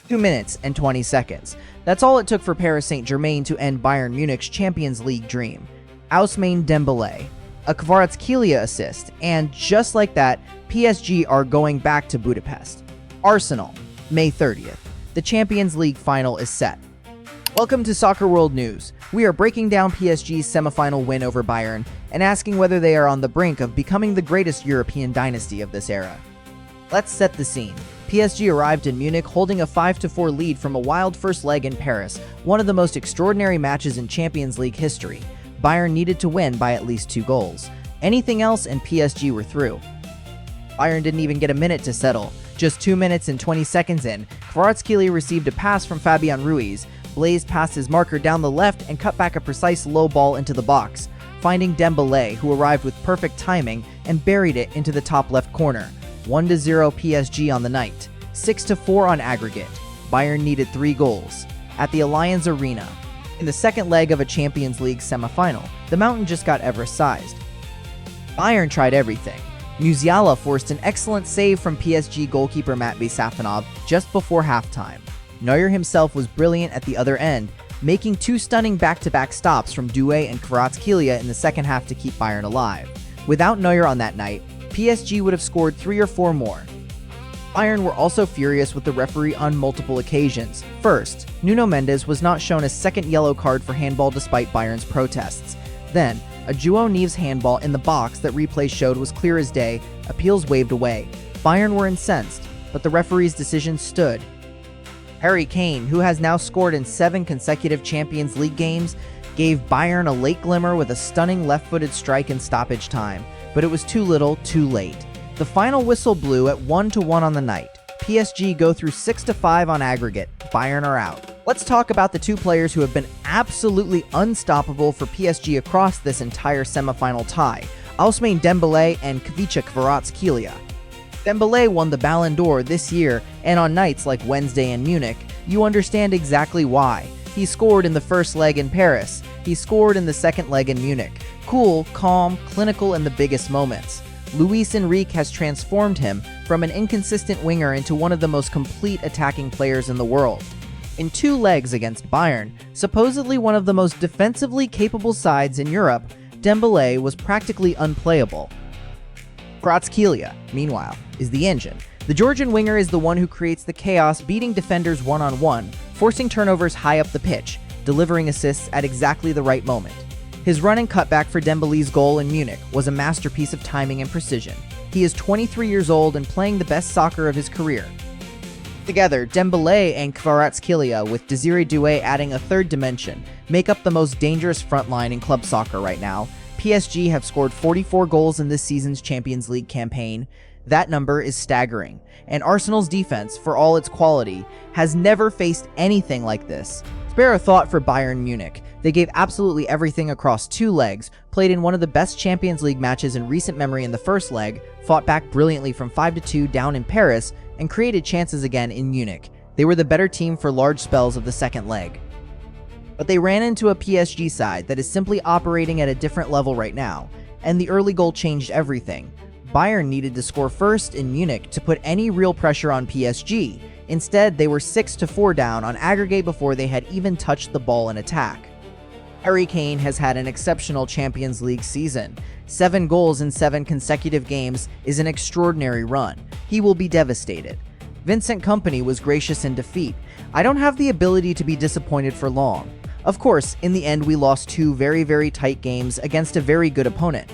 2 minutes and 20 seconds. That's all it took for Paris Saint-Germain to end Bayern Munich's Champions League dream. Ousmane Dembélé, a Kvaratskhelia assist, and just like that, PSG are going back to Budapest. Arsenal, May 30th. The Champions League final is set. Welcome to Soccer World News. We are breaking down PSG's semifinal win over Bayern and asking whether they are on the brink of becoming the greatest European dynasty of this era. Let's set the scene. PSG arrived in Munich holding a 5-4 lead from a wild first leg in Paris, one of the most extraordinary matches in Champions League history. Bayern needed to win by at least 2 goals. Anything else and PSG were through. Bayern didn't even get a minute to settle. Just 2 minutes and 20 seconds in, Kvaratskhelia received a pass from Fabian Ruiz, blazed past his marker down the left and cut back a precise low ball into the box, finding Dembele, who arrived with perfect timing and buried it into the top left corner. 1-0 PSG on the night, 6-4 on aggregate. Bayern needed 3 goals. At the Allianz Arena, in the second leg of a Champions League semifinal, the mountain just got Everest-sized. Bayern tried everything. Musiala forced an excellent save from PSG goalkeeper Matvei Safonov just before halftime. Neuer himself was brilliant at the other end, making 2 stunning back-to-back stops from Dembélé and Kvaratskhelia in the second half to keep Bayern alive. Without Neuer on that night, PSG would have scored 3 or 4 more. Bayern were also furious with the referee on multiple occasions. First, Nuno Mendes was not shown a second yellow card for handball despite Bayern's protests. Then, a João Neves handball in the box that replay showed was clear as day, appeals waved away. Bayern were incensed, but the referee's decision stood. Harry Kane, who has now scored in 7 consecutive Champions League games, gave Bayern a late glimmer with a stunning left-footed strike in stoppage time, but it was too little, too late. The final whistle blew at 1-1 on the night. PSG go through 6-5 on aggregate. Bayern are out. Let's talk about the 2 players who have been absolutely unstoppable for PSG across this entire semifinal tie, Ousmane Dembélé and Kvaratskhelia. Dembélé won the Ballon d'Or this year, and on nights like Wednesday in Munich, you understand exactly why. He scored in the first leg in Paris. He scored in the second leg in Munich. Cool, calm, clinical in the biggest moments. Luis Enrique has transformed him from an inconsistent winger into one of the most complete attacking players in the world. In 2 legs against Bayern, supposedly one of the most defensively capable sides in Europe, Dembélé was practically unplayable. Kvaratskhelia, meanwhile, is the engine. The Georgian winger is the one who creates the chaos, beating defenders one-on-one, forcing turnovers high up the pitch, delivering assists at exactly the right moment. His run and cutback for Dembele's goal in Munich was a masterpiece of timing and precision. He is 23 years old and playing the best soccer of his career. Together, Dembele and Kvaratskhelia, with Désiré Doué adding a 3rd dimension, make up the most dangerous front line in club soccer right now. PSG have scored 44 goals in this season's Champions League campaign. That number is staggering. And Arsenal's defense, for all its quality, has never faced anything like this. Spare a thought for Bayern Munich. They gave absolutely everything across 2 legs, played in one of the best Champions League matches in recent memory in the first leg, fought back brilliantly from 5-2 down in Paris, and created chances again in Munich. They were the better team for large spells of the second leg. But they ran into a PSG side that is simply operating at a different level right now, and the early goal changed everything. Bayern needed to score first in Munich to put any real pressure on PSG. Instead, they were 6-4 down on aggregate before they had even touched the ball in attack. Harry Kane has had an exceptional Champions League season. 7 goals in 7 consecutive games is an extraordinary run. He will be devastated. Vincent Kompany was gracious in defeat. I don't have the ability to be disappointed for long. Of course, in the end we lost 2 very, very tight games against a very good opponent.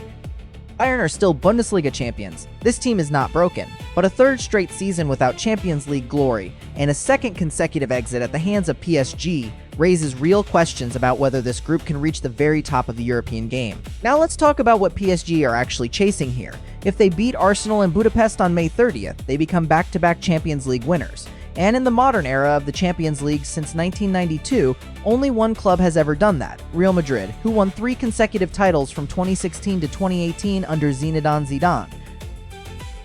Bayern are still Bundesliga champions. This team is not broken, but a 3rd straight season without Champions League glory and a 2nd consecutive exit at the hands of PSG raises real questions about whether this group can reach the very top of the European game. Now let's talk about what PSG are actually chasing here. If they beat Arsenal in Budapest on May 30th, they become back-to-back Champions League winners. And in the modern era of the Champions League since 1992, only one club has ever done that, Real Madrid, who won 3 consecutive titles from 2016 to 2018 under Zinedine Zidane.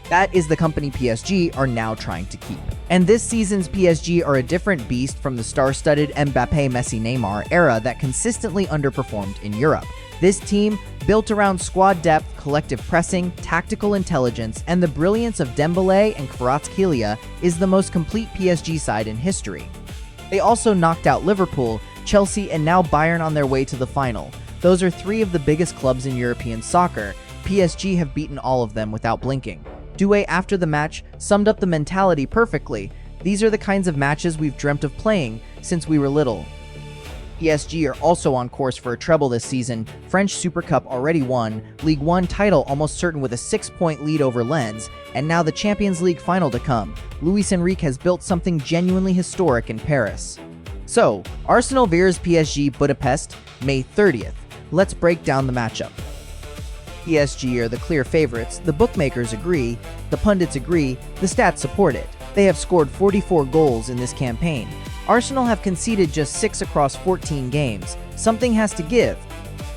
That is the company PSG are now trying to keep. And this season's PSG are a different beast from the star-studded Mbappé, Messi, Neymar era that consistently underperformed in Europe. This team, built around squad depth, collective pressing, tactical intelligence, and the brilliance of Dembele and Kvaratskhelia, is the most complete PSG side in history. They also knocked out Liverpool, Chelsea, and now Bayern on their way to the final. Those are three of the biggest clubs in European soccer. PSG have beaten all of them without blinking. Doué, after the match, summed up the mentality perfectly. These are the kinds of matches we've dreamt of playing since we were little. PSG are also on course for a treble this season. French Super Cup already won, Ligue 1 title almost certain with a 6-point lead over Lens, and now the Champions League final to come. Luis Enrique has built something genuinely historic in Paris. So, Arsenal veers PSG Budapest, May 30th. Let's break down the matchup. PSG are the clear favorites, the bookmakers agree, the pundits agree, the stats support it. They have scored 44 goals in this campaign. Arsenal have conceded just 6 across 14 games. Something has to give.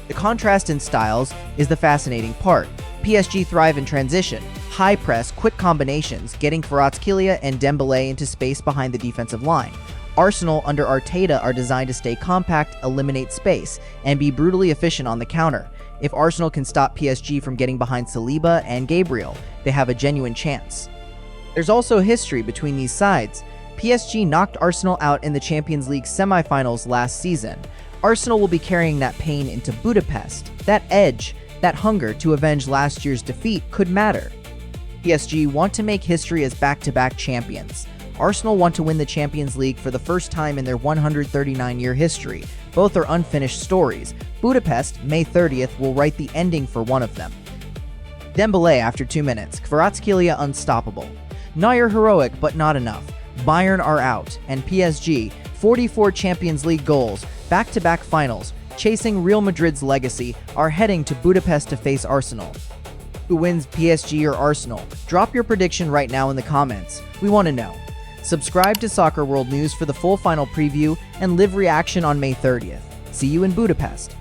The contrast in styles is the fascinating part. PSG thrive in transition, high press, quick combinations, getting Kvaratskhelia and Dembele into space behind the defensive line. Arsenal under Arteta are designed to stay compact, eliminate space, and be brutally efficient on the counter. If Arsenal can stop PSG from getting behind Saliba and Gabriel, they have a genuine chance. There's also history between these sides. PSG knocked Arsenal out in the Champions League semifinals last season. Arsenal will be carrying that pain into Budapest. That edge, that hunger to avenge last year's defeat could matter. PSG want to make history as back-to-back champions. Arsenal want to win the Champions League for the first time in their 139-year history. Both are unfinished stories. Budapest, May 30th, will write the ending for one of them. Dembele after 2 minutes, Kvaratskhelia unstoppable. Neuer heroic, but not enough. Bayern are out, and PSG, 44 Champions League goals, back-to-back finals, chasing Real Madrid's legacy, are heading to Budapest to face Arsenal. Who wins, PSG or Arsenal? Drop your prediction right now in the comments. We want to know. Subscribe to Soccer World News for the full final preview and live reaction on May 30th. See you in Budapest.